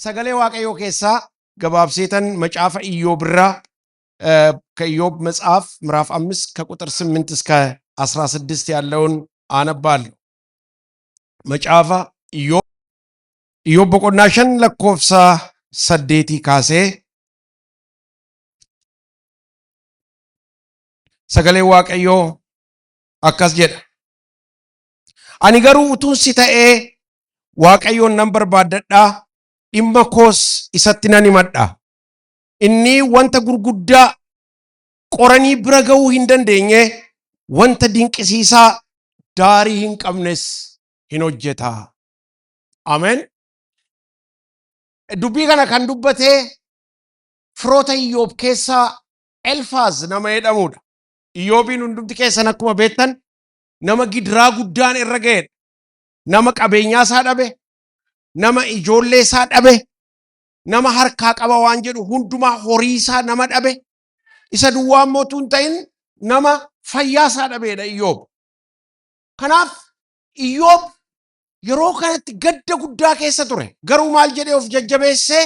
sagalee waaqayyoo keessaa gabaabseetan macaafa Iyyoob irraa ከኢዮብ መጽሐፍ ምዕራፍ 5 ከቁጥር 8 እስከ 16 ያለውን አነባለሁ። መጽሐፈ ኢዮብ በቆናሸን ለኮፍሳ ሰዴቲ ካሴ ሰገሌ ዋቀዮ አካስ ጀደ አኒ ገሩ ኡቱን ሲተኤ ዋቀዮን ነምበር ባደዳ ኢመኮስ ኢሰትናን ይመዳ inni wanta gurguddaa qoranii bira ga'uu hin dandeenye wanta dinqisiisaa daarii hin qabnes hin hojjeta. Amen. Dubbii kana kan dubbatee firoota Iyyoob keessaa Elfaaz nama jedhamudha. Iyyoobiin hundumti keessan akkuma beektan nama gidiraa guddaan irra ga'edha. Nama qabeenyaa isaa dhabe, nama ijoollee isaa dhabe, nama harkaa qaba waan jedhu hundumaa horii isaa nama dhabe, isa duwwaa mootuun ta'in nama fayyaa isaa dhabeedha Iyyoob. Kanaaf Iyyoob yeroo kanatti gadda guddaa keessa ture. Garuu maal jedhee of jajjabeessee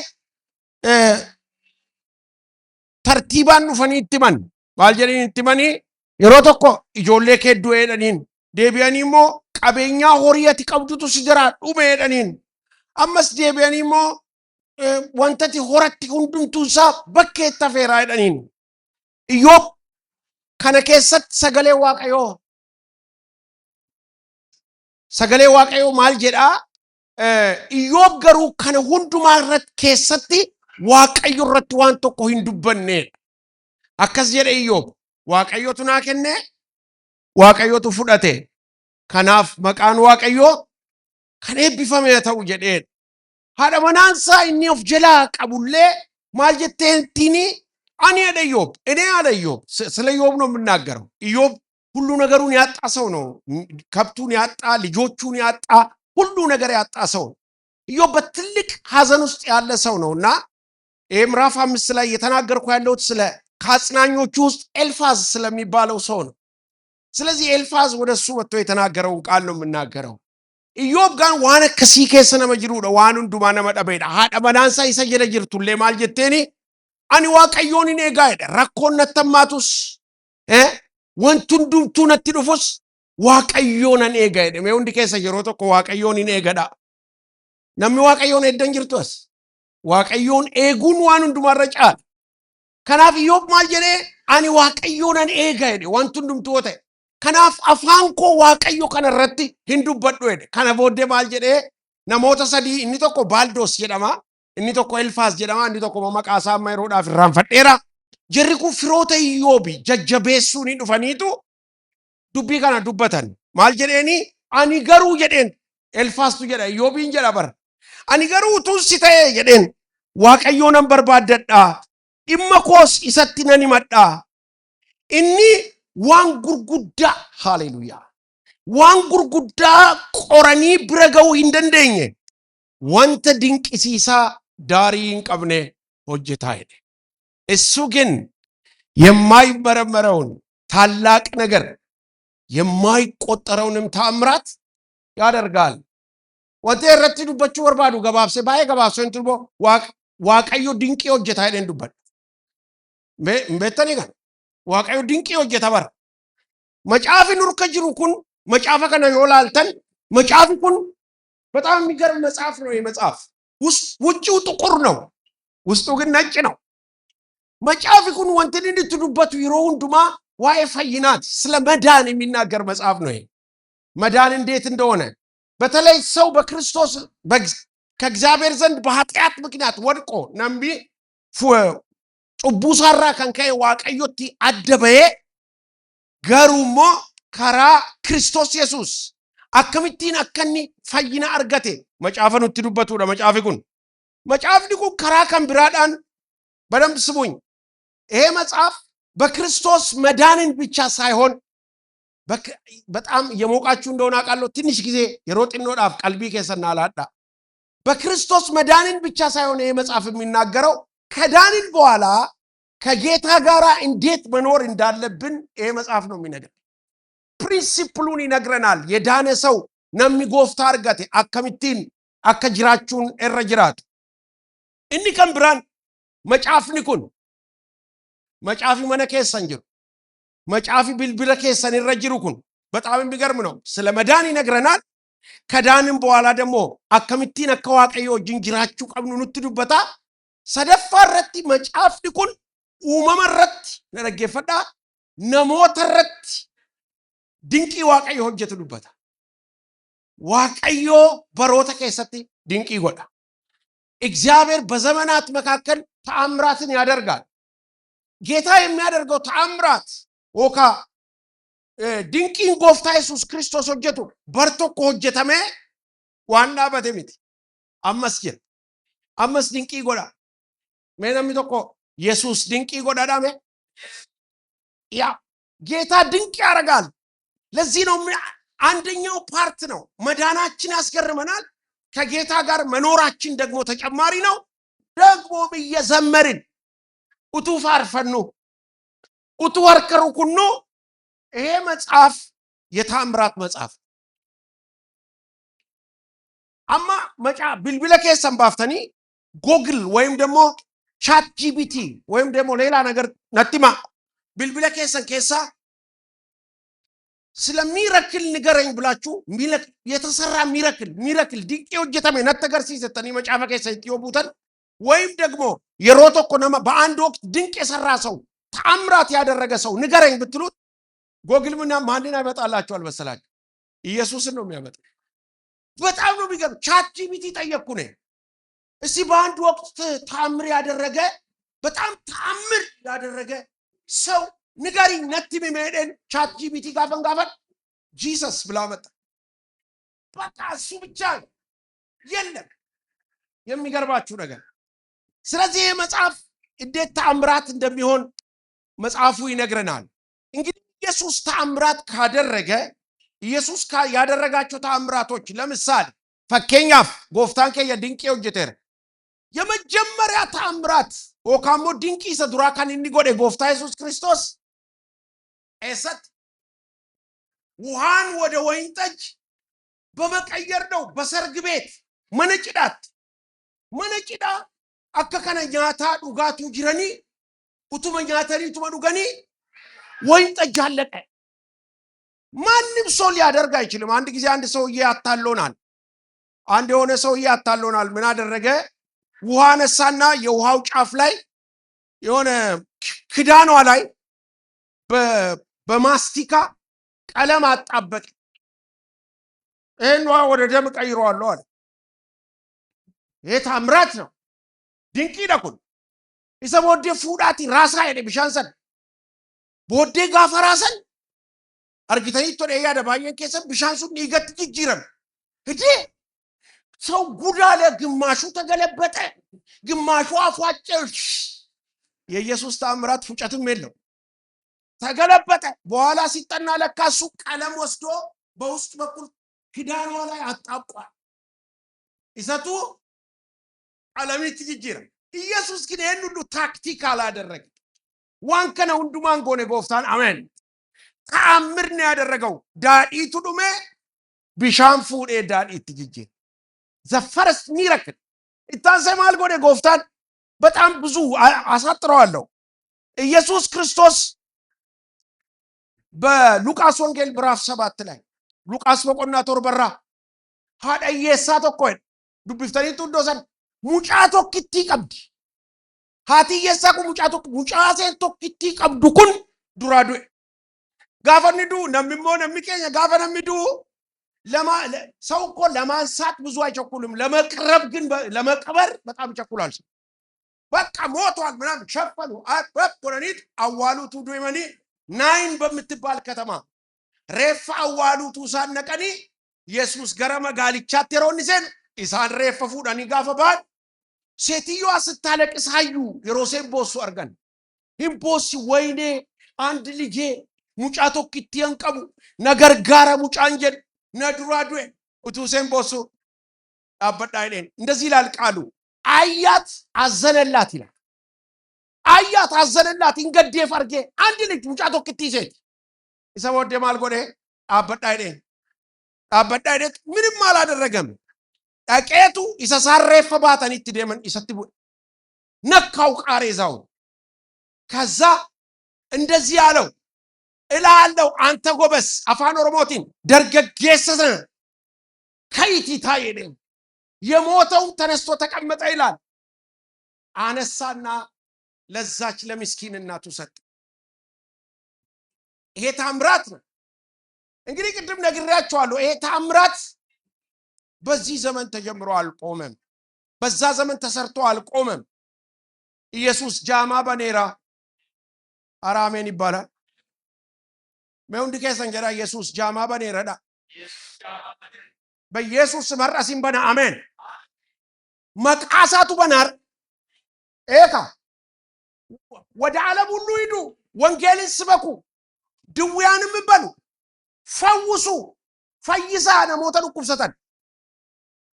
tartiibaan dhufanii itti himan. Maal jedhanii itti himanii yeroo tokko ijoollee kee du'e jedhaniin, deebi'anii immoo qabeenyaa horii ati qabdutu si jira dhume jedhaniin, ammas deebi'anii immoo wantati horatti hundumtuunsaa bakkeetti hafeeraa jedhaniin. Iyyoob kana keessatti sagalee waaqayyoo maal jedhaa? Iyyoob garuu kana hundumaa irratti keessatti waaqayyo irratti waan tokko hin dubbanneedha. Akkas jedhe Iyyoob, waaqayyotu naa kenne, waaqayyotu fudhate, kanaaf maqaan waaqayyoo kan eebbifame ta'u jedheedha. Haadha manaansaa inni of jalaa qabullee maal jetteentini ani ያደ ኢዮብ እኔ ያደ ኢዮብ ስለ ኢዮብ ነው የምናገረው። ኢዮብ ሁሉ ነገሩን ያጣ ሰው ነው። ከብቱን ያጣ፣ ልጆቹን ያጣ፣ ሁሉ ነገር ያጣ ሰው ነው። ኢዮብ በትልቅ ሐዘን ውስጥ ያለ ሰው ነውና ምዕራፍ 5 ላይ የተናገርኩ ያለሁት ስለ ከአጽናኞቹ ውስጥ ኤልፋዝ ስለሚባለው ሰው ነው። ስለዚህ ኤልፋዝ ወደሱ ወጥቶ የተናገረውን ቃል ነው የምናገረው። Iyyoob gan waan akkasii keessa nama jiruudha, waan hundumaa nama dhabeedha. Haadha manaansaa isa jala jirtullee maal jetteeni ani waaqayyoon hin eegaadha. Rakkoon natti hammaatus wanti hundumtuu natti dhufus waaqayyoon nan eegaadha. Mee hundi keessa yeroo tokko waaqayyoon hin eegadha. Namni waaqayyoon eeddan jirtu as waaqayyoon eeguun waan hundumaarra caala. Kanaaf Iyyoob maal jedhee ani waaqayyoon nan eegaadha wanti hundumtuu ta'e. Kanaaf afaan koo waaqayyo kana irratti hin dubbadhu jedhe. Kana booddee maal jedhee namoota sadii, inni tokko Baaldoos jedhama, inni tokko Elfaaz jedhama, inni tokko maqaa isaa amma yeroodhaaf irraanfadheera. Jarri kun firoota Iyyoobi jajjabeessuun dhufaniitu dubbii kana dubbatan. Maal jedheeni ani garuu jedheen, Elfaaztu jedha, Iyyoobiin jedha bara. Ani garuu utuun si ta'e jedheen waaqayyoo nan barbaaddadhaa, dhimma koos isatti nan himadhaa. Inni waan gurguddaa, haleluyaa, waan gurguddaa qoranii bira ga'uu hin dandeenye wanta dinqisiisaa daarii hin qabne hojjetaa jedhe. እሱ ግን የማይመረመረውን ታላቅ ነገር የማይቆጠረውንም ተአምራት ያደርጋል። ወንተ ረቲ ዱበቹ ወርባዱ ገባብሴ ባየ ገባብሶ እንትልቦ ዋቀዮ ድንቂ hojjeta jedhen dubban. Beektanii kan waaqayyo dinqii hojjeta bara. Macaafi nurka jiru kun macaafa kana yoo laaltan macaafi kun በጣም የሚገርም መጽሐፍ ነው። የመጽሐፍ ውጭው ጥቁር ነው፣ ውስጡ ግን ነጭ ነው። መጽሐፊ kun wanti inni dubbatu yeroo hundumaa waa'ee fayyinaat ስለ መዳን የሚናገር መጽሐፍ ነው። መዳን እንዴት እንደሆነ በተለይ ሰው በክርስቶስ ከእግዚአብሔር ዘንድ በኃጢአት ምክንያት ወድቆ ነምቢ ጩቡ ሳራ ከንከይ ዋቀዮቲ አደበየ ገሩሞ ከራ ክርስቶስ ኢየሱስ akkamitiin akkanni fayyina argate macaafa nutti dubbatudha. Macaafni kun karaa kan biraadhaan በደንብ ስሙኝ። ይሄ መጽሐፍ በክርስቶስ መዳንን ብቻ ሳይሆን በጣም የሞቃችሁ እንደሆነ አውቃለሁ። ትንሽ ጊዜ የሮጥኖዳፍ ቀልቢ ከሰና አላዳ በክርስቶስ መዳንን ብቻ ሳይሆን ይሄ መጽሐፍ የሚናገረው ከዳንን በኋላ ከጌታ ጋር እንዴት መኖር እንዳለብን ይሄ መጽሐፍ ነው የሚነግረን። ፕሪንሲፕሉን ይነግረናል። የዳነ ሰው ነሚ ጎፍታ አርጋቴ አከሚቲን አከ ጅራቹን እረ ጅራቱ inni kan biraan macaafni kun macaafi mana keessan jiru macaafi bilbila keessan irra jiru kun በጣም የሚገርም ነው ስለ መዳን ይነግረናል ከዳንም በኋላ ደግሞ አከምቲን አከዋቀዮ ጅንጅራችሁ ቀብኑ ንትዱበታ ሰደፋረቲ መጫፍኒ ኩን ኡመመረት ነረገፈዳ ነሞተረት ድንቂ ዋቀዮ ሆጀቱዱበታ ዋቀዮ በሮተ ከሰቲ ድንቂ ይጎዳ እግዚአብሔር በዘመናት መካከል ተአምራትን ያደርጋል ጌታ የሚያደርገው ተአምራት ወካ ድንቂን ጎፍታ ኢየሱስ ክርስቶስ ሆጀቱ በርቶ ኮጀተመ ዋና በተሚት አመስጀን አመስ ድንቂ ይጎዳ መናም ተቆ ኢየሱስ ድንቂ ይጎዳ ዳሜ ያ ጌታ ድንቅ ያደርጋል ለዚህ ነው አንደኛው ፓርት ነው መዳናችን ያስገርመናል ከጌታ ጋር መኖራችን ደግሞ ተጨማሪ ነው ደግሞ በየዘመርን ኡቱ ፋርፈኑ ኡቱ ወርከሩ ኩኑ ይሄ መጽሐፍ የታምራት መጽሐፍ አማ መጫ bilbila keessan baaftanii ጎግል ወይም ደግሞ ቻት ጂፒቲ ወይም ደግሞ ሌላ ነገር ነጥማ bilbila keessan keessa ስለሚረክል ንገረኝ ብላችሁ የተሰራ ሚረክል ድንቅ ወጀተመ ነተገርሲሰተኒ መጫፈ ከሰ ይጥዮቡተን ወይም ደግሞ የሮቶ ኮነማ በአንድ ወቅት ድንቅ የሰራ ሰው ተአምራት ያደረገ ሰው ንገረኝ ብትሉት ጎግል ምና ማንና ይመጣላችሁ አልመሰላችሁ ኢየሱስን ነው የሚያመጣ በጣም ነው ቢገርም ቻት ጂፒቲ ጠየቅኩ ነኝ እሺ በአንድ ወቅት ተአምር ያደረገ በጣም ተአምር ያደረገ ሰው ንገሪኝ ነጥብ የሚሄደን ቻት ጂፒቲ ጋፈን ጂሰስ ብላ መጣ በቃ እሱ ብቻ የለም የሚገርባችሁ ነገር ስለዚህ መጽሐፍ እንዴት ተአምራት እንደሚሆን መጽሐፉ ይነግረናል እንግዲህ ኢየሱስ ተአምራት ካደረገ ኢየሱስ ያደረጋቸው ተአምራቶች ለምሳሌ ፈከኛፍ ጎፍታን ከየድንቅ ወጀተር የመጀመሪያ ተአምራት ወካሞ ድንቅ ይሰዱራ ካን እንዲጎደ ጎፍታ ኢየሱስ ክርስቶስ እሰት ውሃን ወደ ወይን ጠጅ በመቀየር ነው በሰርግ ቤት መነጭዳ አከከነ ኛታ ዱጋቱ ጅረኒ ኡቱመ ኛተሪ ኡቱመ ዱገኒ ወይን ጠጅ አለቀ ማንም ሰው ሊያደርግ አይችልም አንድ ጊዜ አንድ ሰውዬ አታሎናል አንድ የሆነ ሰውዬ አታሎናል ምን አደረገ ውሃ ነሳና የውሃው ጫፍ ላይ የሆነ ክዳኗ ላይ በማስቲካ ቀለም አጣበቀ እነዋ ወደ ደም ቀይሯለሁ አለ ይሄ ተአምራት ነው ድንቅ ይደኩን ይሰቦዴ ፉዳቲ ራሳ ሄደ ቢሻንሰን ቦዴ ጋፈራሰን አርጊተይ ቶደ ያደባየን ከሰ ቢሻንሱን ይገት ጅጅረም እጂ ሰው ጉዳለ ግማሹ ተገለበጠ ግማሹ አፏጨሽ የኢየሱስ ተአምራት ፉጨትም የለው ተገለበጠ በኋላ ሲጠና ለካሱ ቀለም ወስዶ በውስጥ በኩል ክዳኗ ላይ አጣቋል ይሰጡ ዓለሚት ጅጅረም ኢየሱስ ግን ይሄን ሁሉ ታክቲካል አደረገ ዋንከነ ሁንዱማን ጎነ ጎፍታን አሜን ተአምር ነው ያደረገው ዳዲቱ ዱሜ ቢሻን ፉዴ ዳዲት ጅጅ ዘፈርስ ሚራክል ኢታንሰማል ጎነ ጎፍታን በጣም ብዙ አሳጥረዋለሁ ኢየሱስ ክርስቶስ በሉቃስ ወንጌል ምዕራፍ 7 ላይ ሉቃስ በቆና ቶርበራ ሃዳየሳ ተቆይ ዱብፍተኒ ቱዶሰን ሙጫቶ ኪቲ ቀብዲ ሃቲየሳ ኩ ሙጫሴ ቶኪቲ ቀብዱ ኩን ዱራዱ ጋፈንዱ ነምሞ ነምከኛ ጋፈነምዱ ሰው እኮ ለማንሳት ብዙ አይቸኩልም ለመቅረብ ግን ለመቀበር በጣም ይቸኩላል በቃ ሞቷል ምናም ሸፈኑ አጥቆረኒት አዋሉቱ ዱይመኒ ናይን በምትባል ከተማ ሬፋ አዋሉቱ ሳነቀኒ ኢየሱስ ገረመ ጋልቻት የሮንሰን ኢሳን ሬፋ ፉዳኒ ጋፈባል ሴትዮዋ ስታለቅስ አዩ የሮሴን ቦሱ አርገን ኢምፖሲ ወይኔ አንድ ልጄ ሙጫቶ ኪቲያን ቀቡ ነገር ጋራ ሙጫንጀን ነዱራዱ ኡቱሴን ቦሱ አበዳይኔን እንደዚህ ይላል ቃሉ አያት አዘነላት ይላል አያት አዘነላት እንገዴ ፈርጌ አንድ ልጅ ሙጫቶ ኪቲ ሴት ይሰወደ ማልጎዴ አበዳይኔን ምንም አላደረገም አቀቱ ይሰሳረፈ ባታኒት ደመን ይሰትቡ ነካው ቃሬዛው። ከዛ እንደዚህ ያለው እላለሁ አንተ ጎበስ አፋን ኦሮሞቲን ደርገጌሰሰ ከይቲታ ይደም የሞተው ተነስቶ ተቀመጠ ይላል። አነሳና ለዛች ለምስኪን እናቱ ሰጠ። ይሄ ታምራት ነው። እንግዲህ ቅድም ነግሬያችኋለሁ። ይሄ ታምራት በዚህ ዘመን ተጀምሮ አልቆመም። በዛ ዘመን ተሰርቶ አልቆመም። ኢየሱስ ጃማ በኔራ አራሜን ይባላል። መውንድ ከሰንጀራ ኢየሱስ ጃማ በኔራዳ በኢየሱስ መራሲን በና አሜን። መቃሳቱ በናር ኤካ ወደ ዓለም ሁሉ ሂዱ፣ ወንጌልን ስበኩ፣ ድውያንም በሉ፣ ፈውሱ፣ ፈይሳ ነሞተ ዱኩብሰተን።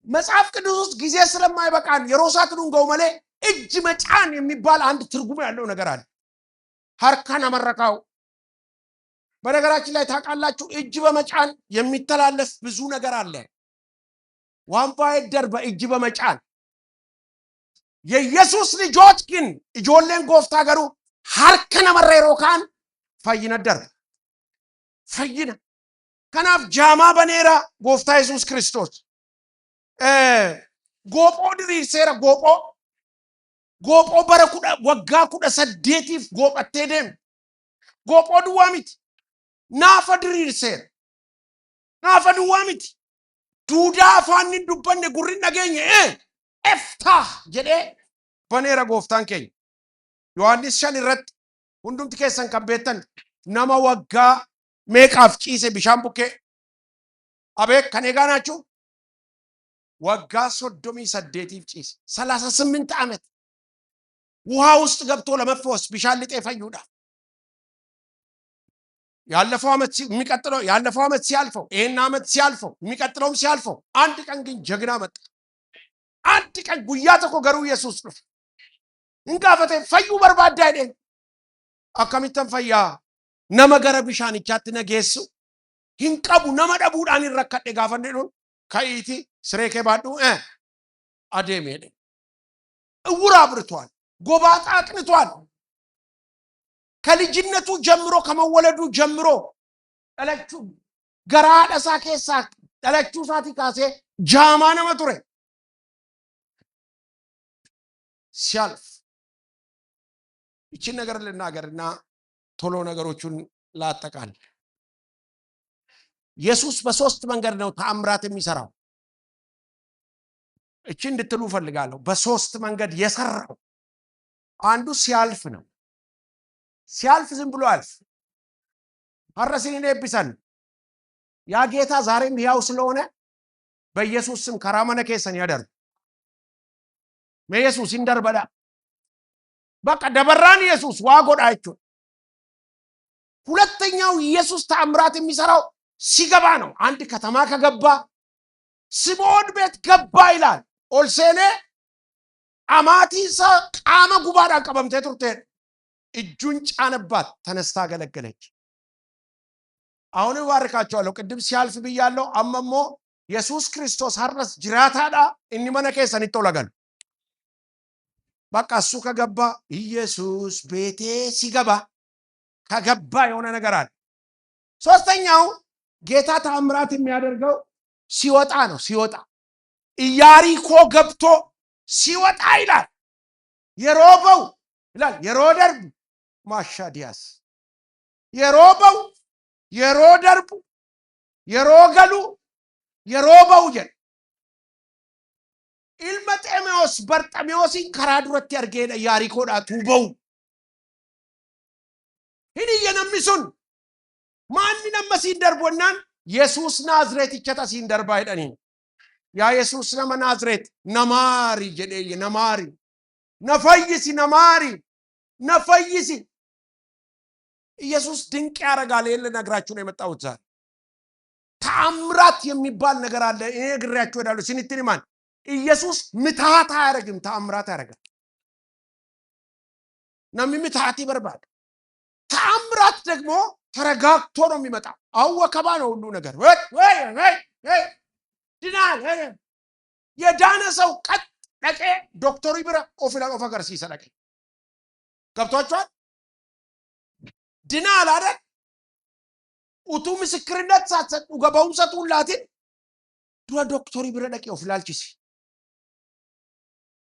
መጽሐፍ ቅዱስ ውስጥ ጊዜ ስለማይበቃን የሮሳትን እንገው መሌ እጅ መጫን የሚባል አንድ ትርጉም ያለው ነገር አለ። ሀርካን አመረካው። በነገራችን ላይ ታውቃላችሁ እጅ በመጫን የሚተላለፍ ብዙ ነገር አለ። ዋንፋይደር በእጅ በመጫን የኢየሱስ ልጆች ግን እጆለን ጎፍታ ገሩ ሀርከነ መረሮካን ፈይነደር ፈይነ ከናፍ ጃማ በኔራ ጎፍታ ኢየሱስ ክርስቶስ ጎጶ ድሪሴራ ጎጶ በረኩዳ ወጋ ኩዳ ሰዴቲፍ ጎጳቴ ደም ጎጶ ድዋሚት ናፈ ድሪሴራ ናፈ ድዋሚት ዱዳ አፋን ዱበነ ጉሪን ነገኘ ኤፍታ ጀዴ በኔራ ጎፍታን ከኝ ዮሐንስ ሸን ይረት ሁንዱም ትከሰን ከቤተን ነማ ወጋ ሜቃፍ ጪሴ ቢሻን ቡኬ አቤት ከኔ ጋር ናችሁ። ወጋ ሶዶሚ ሰዴቲፍ ጪስ 38 ዓመት ውሃ ውስጥ ገብቶ ለመፈወስ ቢሻን ሊጤ ፈዩዳ ያለፈው ዓመት የሚቀጥለው ያለፈው ዓመት ሲያልፈው ይሄን ዓመት ሲያልፈው የሚቀጥለውም ሲያልፈው አንድ ቀን ግን ጀግና መጣ። አንድ ቀን ጉያ ተኮ ገሩ ኢየሱስ ነው እንጋፈተ ፈዩ በርባዳ አይደል አከሚተን ፈያ ነመገረ ቢሻን ይቻት ነገሱ hinqabu nama dhabuudhaan irrakkadhe gaafanne dhun ka'iiti siree kee baadhu adeemedhe እውር አብርቷል። ጎባጣ አቅንቷል። ከልጅነቱ ጀምሮ ከመወለዱ ጀምሮ ጠለቹ ገራደሳ ከሳ ጠለቹ ሳቲ ካሴ ጃማ ነመቱሬ ሲያልፍ ይችን ነገር ልናገርና ቶሎ ነገሮቹን ላጠቃል። ኢየሱስ በሶስት መንገድ ነው ተአምራት የሚሰራው። እቺ እንድትሉ ፈልጋለሁ። በሶስት መንገድ የሰራው አንዱ ሲያልፍ ነው። ሲያልፍ ዝም ብሎ አልፍ አረሲኔ ቢሰን ያ ጌታ ዛሬም ያው ስለሆነ በኢየሱስ ስም ከራመነ ከሰን ያደር በኢየሱስ እንደርበዳ በቃ ደበራን ኢየሱስ ዋጎዳችሁ። ሁለተኛው ኢየሱስ ተአምራት የሚሰራው ሲገባ ነው። አንድ ከተማ ከገባ ስምዖን ቤት ገባ ይላል። ኦልሴኔ አማቲሳ ቃመ ጉባዳ ቀበምቴ ቱርቴ እጁን ጫነባት፣ ተነስታ አገለገለች። አሁን ባርካቸዋለሁ። ቅድም ሲያልፍ ብያለሁ። አመሞ ኢየሱስ ክርስቶስ ሀርነስ ጅራታዳ እንመነ ከሰን ይተውላጋል። በቃ እሱ ከገባ ኢየሱስ ቤቴ ሲገባ ከገባ የሆነ ነገር አለ። ሶስተኛው ጌታ ተአምራት የሚያደርገው ሲወጣ ነው። ሲወጣ ኢያሪኮ ገብቶ ሲወጣ ይላል። የሮበው ይላል የሮደርቡ ማሻዲያስ የሮበው የሮደርቡ የሮገሉ የሮበው ጀን ኢልመጤሜዎስ በርጠሜዎስን ከራዱረት ያርገለ ኢያሪኮዳ ቱበው ሂዲ የነምሱን ማን ነመሲ ደርቦናን ኢየሱስ ናዝሬት ይቸታ ሲንደርባ ይደኒ ያ ኢየሱስ ነመ ናዝሬት ነማሪ ጀዴ ነማሪ ነፈይሲ ነማሪ ነፈይሲ ኢየሱስ ድንቅ ያረጋል። ይሄን ልነግራችሁ ነው የመጣሁት ዛሬ። ተአምራት የሚባል ነገር አለ። እኔ ግሬያችሁ እሄዳለሁ። ሲንትኒ ማን ኢየሱስ ምትሃት አያረግም፣ ተአምራት ያረጋል። ነሚ ምትሃት ይበርባል። ተአምራት ደግሞ ተረጋግቶ ነው የሚመጣው። አወከባ ነው ሁሉ ነገር። ወይ ድናል የዳነ ሰው ቀጥ ለቄ ዶክተሩ ይብራ ኦፍ አገርሲሰ ለቄ ገብቷችኋል? ድና አላደል ኡቱ ምስክርነት ሳትሰጡ ገባውንሰቱላትን ዱራ ዶክተሩ ይብራ ለቄ ኦፍ ላልቺሲ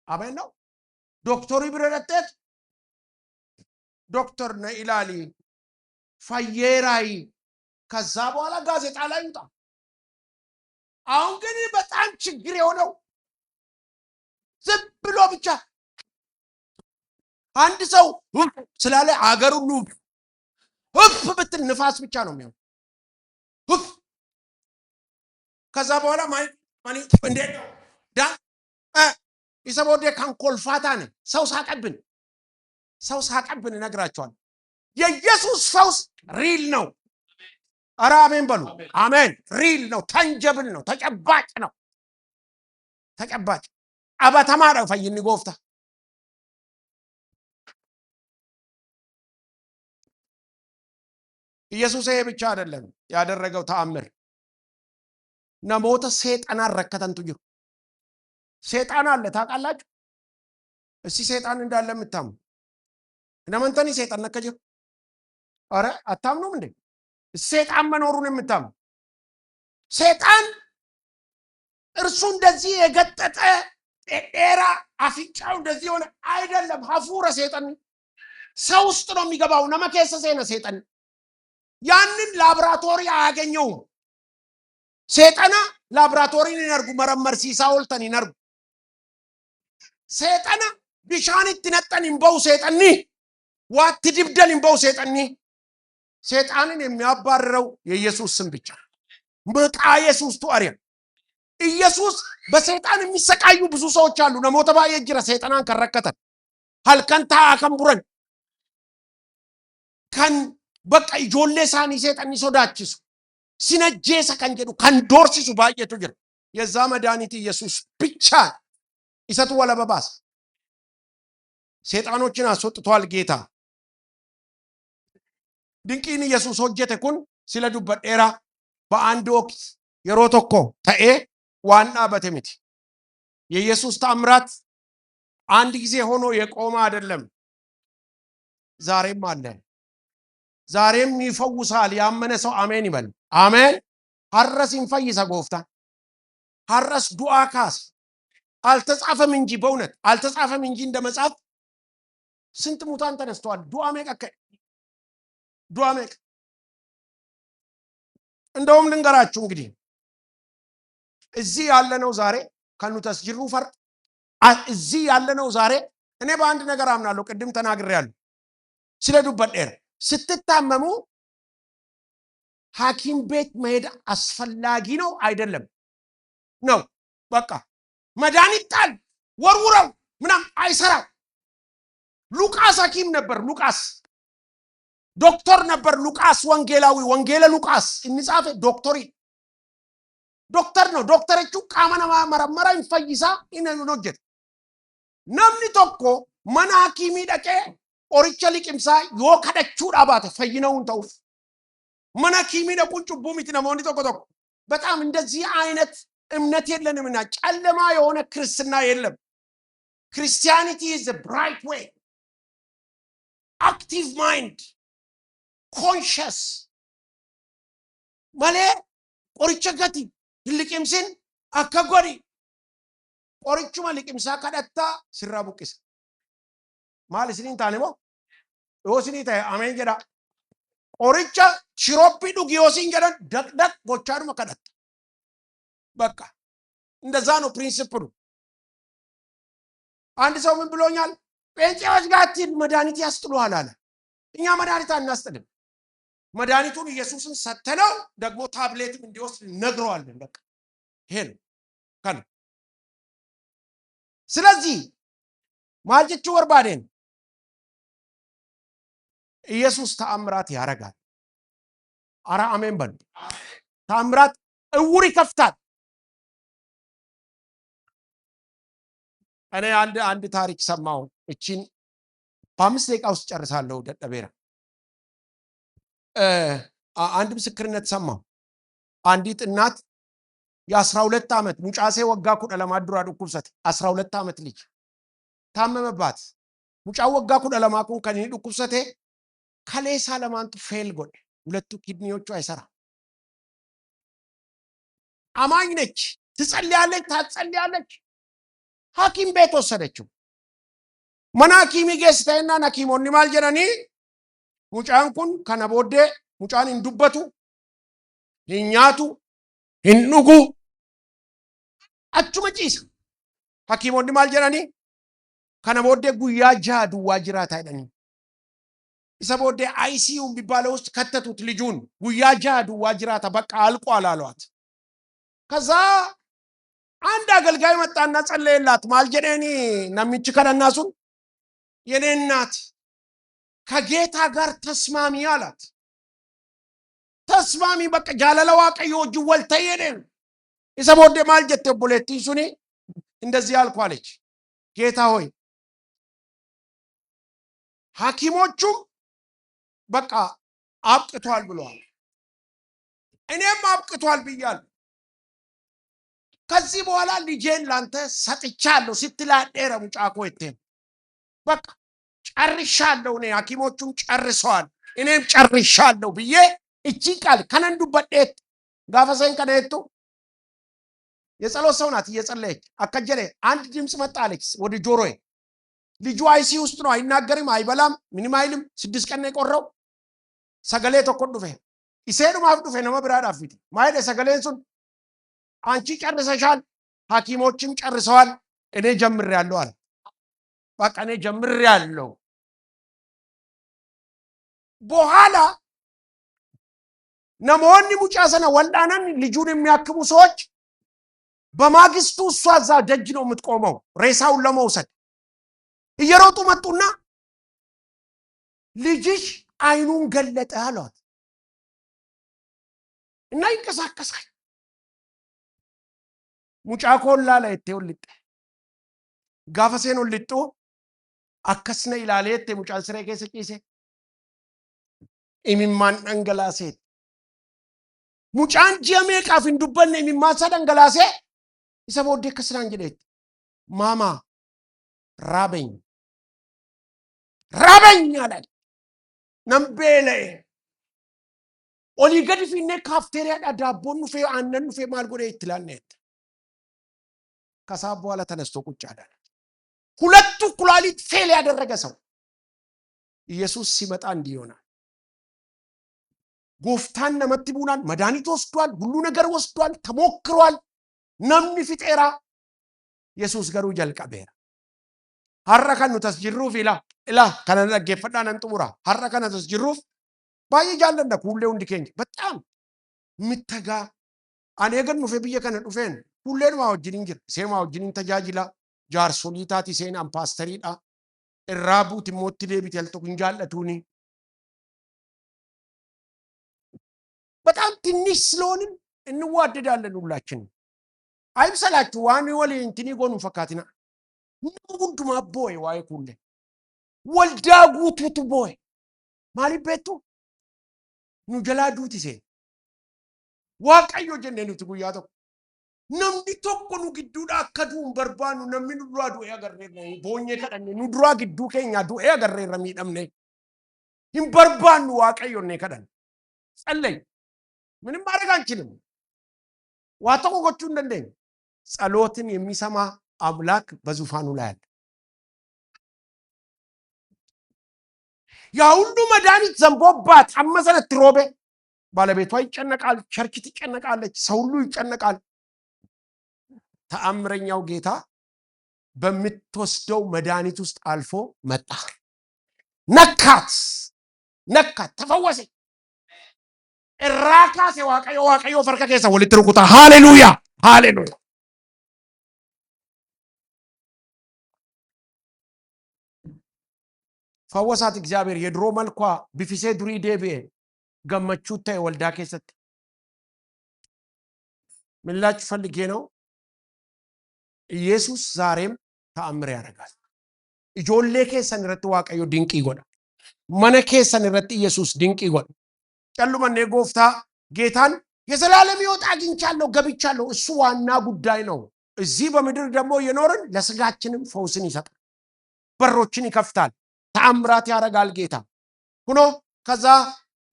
አሜን ነው። ዶክተሩ ይብራ ለጤት ዶክተር ነ ኢላሊ ፈየራይ ከዛ በኋላ ጋዜጣ ላይ ይውጣ። አሁን ግን በጣም ችግር የሆነው ዝም ብሎ ብቻ አንድ ሰው ስላለ አገር ሁሉ ብትል ንፋስ ብቻ ነው የሚሆነው። ከዛ በኋላ ማን እንዴት ነው ዳ ይሰቦዴ ካንኮልፋታን ሰው ሳቀብን ነግራቸዋል። የኢየሱስ ፈውስ ሪል ነው። ኧረ አሜን በሉ። አሜን። ሪል ነው፣ ታንጀብል ነው፣ ተጨባጭ ነው። ተጨባጭ አባተማራ ፈይኒ ጎፍታ ኢየሱስ ይሄ ብቻ አይደለም ያደረገው ተአምር። ነሞተ ሰይጣን አረከተንቱ ጅሩ ሰይጣን አለ ታውቃላችሁ? እስቲ ሰይጣን እንዳለ የምታሙ እነማንተኒ ሰይጣን ነከጀ አረ አታምኑም እንዴ? ሰይጣን መኖሩን የምታሙ ሰይጣን እርሱ እንደዚህ የገጠጠ ኤራ አፍንጫው እንደዚህ ሆነ አይደለም። ሀፉረ ሰይጣን ሰው ውስጥ ነው የሚገባው። ነመከሰሰ ነው ሰይጣን። ያንን ላብራቶሪ አያገኘውም። ሰይጣና ላብራቶሪን ይነርጉ መረመር ሲሳውልተን ይነርጉ ሰይጣና ቢሻኒት ነጠን ይንበው ሰይጣኒ ዋት ድብደል ይንበው ሰይጣኒ ሰይጣንን የሚያባርረው የኢየሱስ ስም ብቻ በቃ ኢየሱስ ተአሪያ ኢየሱስ በሰይጣን የሚሰቃዩ ብዙ ሰዎች አሉ። ነሞተ ባየ ጅራ ሰይጣናን ከረከተን ሀልከንታ አከምቡረን ከን በቃ ኢጆሌ ሳኒ ሰይጣን ሶዳችሱ ሲነጄሰ ከንጀዱ ከንዶርሲሱ ባየቱ ጅራ የዛ መድኃኒት ኢየሱስ ብቻ ይሰጡ ወለበባስ ሰይጣኖችን አስወጥቷል ጌታ። ድንቂን ኢየሱስ ሆጀተ ኩን ስለ ዱበዴራ በአንድ ወቅት የሮቶኮ ተኤ ዋና በተሚት የኢየሱስ ታምራት አንድ ጊዜ ሆኖ የቆመ አይደለም። ዛሬም አለ። ዛሬም ይፈውሳል። ያመነ ሰው አሜን ይበል። አሜን። ሐረስ ይንፈይሰ ጎፍታ ሐረስ ዱዓ ካስ አልተጻፈም እንጂ በእውነት አልተጻፈም እንጂ እንደ መጽሐፍ ስንት ሙታን ተነስተዋል። ዱዓ መቀከ ዱዓ መቀ እንደውም ልንገራችሁ እንግዲህ እዚህ ያለነው ዛሬ ከኑ ተስጅሩ ፈር እዚህ ያለነው ዛሬ እኔ በአንድ ነገር አምናለሁ። ቅድም ተናግሬያለሁ። ስለ ዱበዴራ ስትታመሙ ሐኪም ቤት መሄድ አስፈላጊ ነው አይደለም? ነው። በቃ መድኃኒት ጣል ወርውረው ምናም አይሰራም። ሉቃስ ሐኪም ነበር። ሉቃስ ዶክተር ነበር። ሉቃስ ወንጌላዊ ወንጌለ ሉቃስ እንጻፈ ዶክተር ነው። ዶክተሮቹ ቃመና መረመራ ይፈይሳ ኢነኖጀት ነምኒ ቶኮ መና ሐኪሚ ደቀ ኦሪቸ ሊቅምሳ ዮከደቹ ዳባተ ፈይነውን ተውፍ መና ሐኪሚ ደቁን ጩቡ ሚት ነሞኒ ቶኮ በጣም እንደዚህ አይነት እምነት የለንምና ጨለማ የሆነ ክርስትና የለም። Christianity is a bright way, active mind, conscious ማለ ኦሪቸ ገቲ ልቅምስን አከጎሪ ኦሪቹ ማልቅምሳ ከደታ ሲራቡቅስ ማል ሲኒን ታነሞ ዮሲኒ ታይ አሜን ጀዳ ኦሪቻ ሽሮፒ ዱጊዮሲን ጀዳን ደቅደቅ ጎቻዱ መከደታ በቃ እንደዛ ነው ፕሪንሲፕሉ። አንድ ሰው ምን ብሎኛል? ጴንጤዎች ጋር አትሂድ መድኃኒት ያስጥሉሃል አለ። እኛ መድኃኒት አናስጥልም። መድኃኒቱን ኢየሱስን ሰተነው ደግሞ ታብሌትም እንዲወስድ ነግረዋለን። በቃ ይሄ ነው ካለ ስለዚህ ማልጀቹ ወርባዴን ኢየሱስ ተአምራት ያረጋል። አራ አሜን በሉ። ተአምራት እውር ይከፍታል። እኔ አንድ ታሪክ ሰማሁ። እቺን በ5 ደቂቃ ውስጥ ጨርሳለሁ። ደደቤራ አንድ ምስክርነት ሰማሁ። አንዲት እናት የ12 ዓመት ሙጫሴ ወጋ ኩዳ ለማት ዱራ ዱኩብሰት 12 ዓመት ልጅ ታመመባት ሙጫው ወጋ ኩዳ ለማ ኩን ከኒ ዱኩብሰቴ ከሌሳ ለማንቱ ፌል ጎድ ሁለቱ ኪድኒዎቹ አይሰራ አማኝ ነች ትጸልያለች ታጸልያለች ሐኪም ቤት ወሰደችው መና ሐኪሚ ገስተና ሐኪሞኒ ማል ጀራኒ ሙጫን ኩን ከነቦዴ ሙጫን እንዱበቱ ሂኛቱ ሂንዱጉ achuma ciisa hakiimonni maal jedhanii kana booddee guyyaa 6 duwwaa jiraata jedhanii isa booddee ICU የሚባለው ውስጥ ከተቱት ልጁን guyyaa 6 duwwaa jiraata በቃ አልቋል አሏት ከዛ አንድ አገልጋይ መጣና ጸለየላት ማል ጀደኒ ነምቺ ከነናሱን የኔ እናት ከጌታ ጋር ተስማሚ አላት ተስማሚ በቃ ጃለለ ዋቀዮ ጅወልተየደን isa bode mal jette boletti suni እንደዚህ አልኳለች ጌታ ሆይ ሐኪሞቹም በቃ አብቅቷል ብለዋል እኔም አብቅቷል ብያል ከዚህ በኋላ ልጄን ላንተ ሰጥቻለሁ ስትላደረ ሙጫኮ እቴም በቃ ጨርሻለሁ እኔ ሐኪሞቹም ጨርሰዋል እኔም ጨርሻለሁ ብዬ እቺ ቃል ከነንዱ በደት ጋፈሰን ከነቱ የጸሎት ሰው ናት እየጸለየች አከጀለ አንድ ድምጽ መጣለች ወደ ጆሮዬ ልጁ አይሲ ውስጥ ነው አይናገርም አይበላም ምንም አይልም 6 ቀን ነው የቆረው ሰገሌ ተቆዱፈ ኢሴኑ ማፍዱፈ ነው መብራዳ ፊት ማይደ ሰገሌንሱን አንቺ ጨርሰሻል ሐኪሞችም ጨርሰዋል እኔ ጀምሬያለሁ አለ በቃ እኔ ጀምሬያለሁ በኋላ ነሞኒ ሙጫሰና ወልዳናን ልጁን የሚያክሙ ሰዎች በማግስቱ እሷ እዛ ደጅ ነው የምትቆመው ሬሳውን ለመውሰድ እየሮጡ መጡና ልጅሽ አይኑን ገለጠ አሏት እና ይንቀሳቀሳል ሙጫኮላ ላይ ተውልጥ ጋፈሴን ወልጡ አከስነ ኢላሌት ሙጫን ስሬ ከሰቂሴ ኢሚማን አንገላሴ ሙጫን ጀሜ ቃፍን ዱበነ ኢሚማን ሰደንገላሴ isa bode kasran jedhet mama rabeñ alal nambele oli gadi finne cafeteria da dabbon nu fe annen nu fe mal gode itlanet ከሳብ በኋላ ተነስቶ ቁጭ አለ ሁለቱ ኩላሊት ፌል ያደረገ ሰው ኢየሱስ ሲመጣ እንዲህ ይሆናል ጎፍታን ነመትቡናል መድኃኒት ወስዷል ሁሉ ነገር ወስዷል ተሞክሯል namni fixeera yesus garuu jalqabeera har'a kan nutas jirruuf ila kana dhaggeeffadhaa nan xumura har'a kana nutas jirruuf baay'ee jaalladha kuullee hundi keenya በጣም ምተጋ ani egan nufe biyya kana dhufeen kuulleen waa wajjiniin jira iseen waa wajjiniin tajaajila jaarsoliitaati iseen ampaastariidha irraa buuti mootti deebite al tokko hin jaallatuuni በጣም ትንሽ ስለሆንን እንዋደዳለን ሁላችን አይምሰላችሁ ዋን ወሊ እንትኒ ጎኑ ፈካቲና ሁንዱማ ቦይ ዋይ ኩለ ወልዳ ጉቱቱ ቦይ ማሊ ቤቱ ኑ ጀላዱት ይሴ ዋቀዮ ጀነኑ ትጉያቶ ነምዲ tokko nu gidduudha akka duun barbaanu namni nu duraa du'ee agarreerra boonye kadhanne nu duraa gidduu keenya du'ee agarreerra miidhamne hin barbaannu waaqayyoon kadhan ጸለይ ምንም ማድረግ አንችልም ዋተቆ ጎቹ እንደንደኝ ጸሎትን የሚሰማ አምላክ በዙፋኑ ላይ አለ ያ ሁሉ መድኃኒት ዘንቦባት አመሰለት ትሮቤ ባለቤቷ ይጨነቃል ቸርች ትጨነቃለች ሰው ሁሉ ይጨነቃል ተአምረኛው ጌታ በሚትወስደው መድኃኒት ውስጥ አልፎ መጣ ነካት ተፈወሰ እራካሴ ዋቀዮ ፈርካ ከሰ ወልትሩቁታ ሃሌሉያ ፈወሳት እግዚአብሔር የድሮ መልኳ ቢፊሴ ዱሪ ዴቤ ገመቹታ ወልዳ ከሰት ምላጭ ፈልጌ ነው ኢየሱስ ዛሬም ተአምር ያደርጋል ኢጆሌ ከሰን ረት ዋቀዮ ድንቅ ይጎዳ ማነ ከሰን ረት ኢየሱስ ድንቅ ይጎዳ ጨሉማኔ ጎፍታ ጌታን የዘላለም ሕይወት አግኝቻለሁ ገብቻለሁ። እሱ ዋና ጉዳይ ነው። እዚህ በምድር ደግሞ የኖርን ለስጋችንም ፈውስን ይሰጣል፣ በሮችን ይከፍታል፣ ተአምራት ያደርጋል ጌታ ሆኖ። ከዛ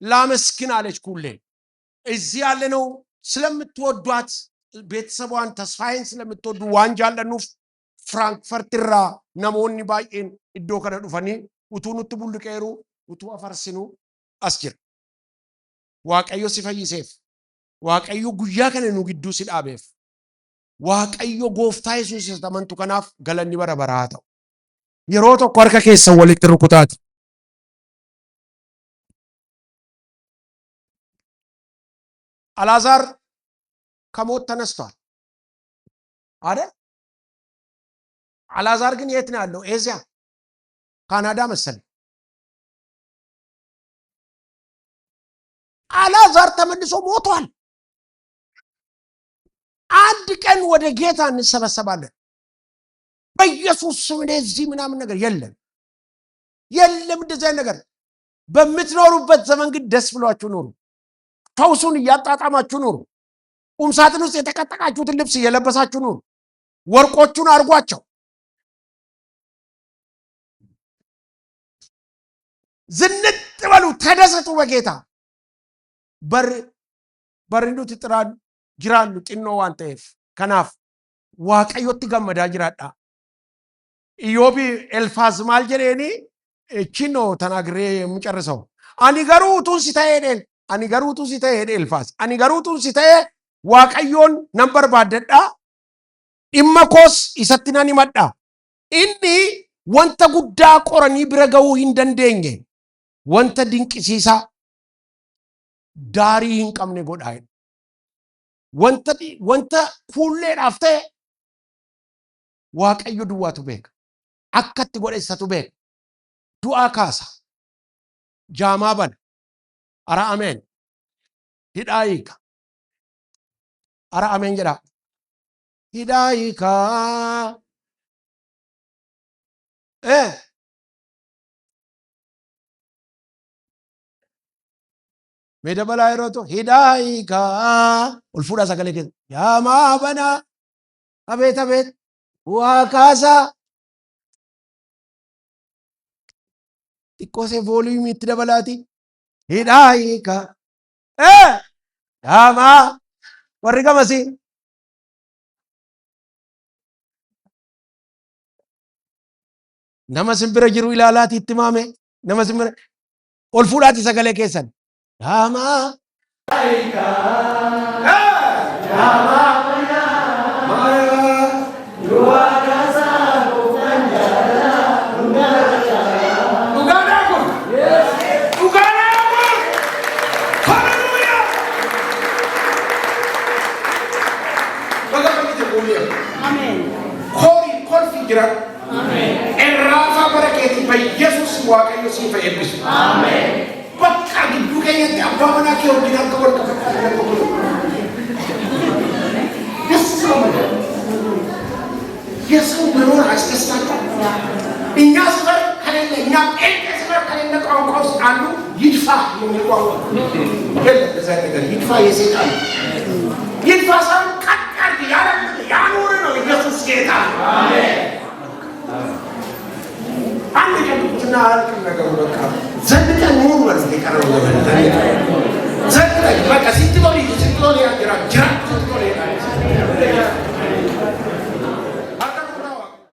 ላመስግን አለች ኩሌ። እዚህ ያለነው ስለምትወዷት ቤተሰቧን ተስፋዬን ስለምትወዱ ዋንጃለኑፍ ፍራንክፈርት ራ ነሞኒ ባይኤን እዶ ከነ ዱፈኒ utunutti bulqeeru utu afarsinu asjir waaqayyo sifayyiseef waaqayyo guyyaa kana nu gidduu si dhaabeef waaqayyo gooftaa Yesuus amantu kanaaf galanni bara baraa ta'u. yeroo tokko harka keessan walitti rukutaati. አልዓዛር ከሞት ተነስቷል አይደል? አልዓዛር ግን የት ነው ያለው? ኤዚያ ካናዳ መሰለኝ። አልዓዛር ተመልሶ ሞቷል። አንድ ቀን ወደ ጌታ እንሰበሰባለን በኢየሱስ ስም እንደዚህ ምናምን ነገር የለም የለም እንደዚህ ነገር። በምትኖሩበት ዘመን ግን ደስ ብሏችሁ ኑሩ። ፈውሱን እያጣጣማችሁ ኑሩ። ቁምሳጥን ውስጥ የተቀጠቃችሁትን ልብስ እየለበሳችሁ ኑሩ። ወርቆቹን አርጓቸው። ዝንጥ በሉ፣ ተደሰቱ በጌታ። በርንዱት ጥራን ጅራሉ ጥኖ ዋንተፍ ከናፍ waaqayyotti gammadaa jiraadha. ኢዮብ ኤልፋዝ ማልጀሬኒ እቺኖ ተናግሬ የምጨርሰው አኒ ገሩቱን ሲታየደን ani garuutu si ta'e elfaas ani garuutu si ta'e waaqayyoon nan barbaadadha dhimma koos isatti nan himadha. inni wanta guddaa qoranii bira ga'uu hin dandeenye wanta dinqisiisaa daarii hin qabne godhaa wanta fuulleedhaaf ta'e waaqayyo duwwaatu beeka. akkatti godhessatu beeka. du'aa kaasa, jaamaa bana. ara amen hidaayika ara amen jedha hidaayika meda balaa yerootu hidaayika ol fuudha sagalee keessa jaamaa bana abeet abeet waa kaasaa xiqqoosee vooliyumiitti dabalaati. hidaayika dama warri gamasi nama simbira jiru ilaalaati itti maame nama simbira ol fuudhaati sagalee keessan dama hidaayika dama Amen. Rafa baraketi by Jesus waaqayyo si fa ebbis. Amen. Bakka giddu keenyatti abbaa manaa kee wajjin akka wal qabatan tokko. የሰው መኖር አስደሳችኋል። እኛ ሰፈር ከሌለ እኛ ጴንጤ ሰፈር ከሌለ ቋንቋ ውስጥ አንዱ ይድፋ የሚል ቋንቋ የለም። በዛ ነገር ይድፋ የሰይጣን ይድፋ ሰው ቀጥቃር ያኖር ነው። ኢየሱስ ጌታ ነው። አሜን። አንድ ቀን ብቻ አልከም ነገሩ በቃ ዘንቀን ኑሩ ማለት ነው።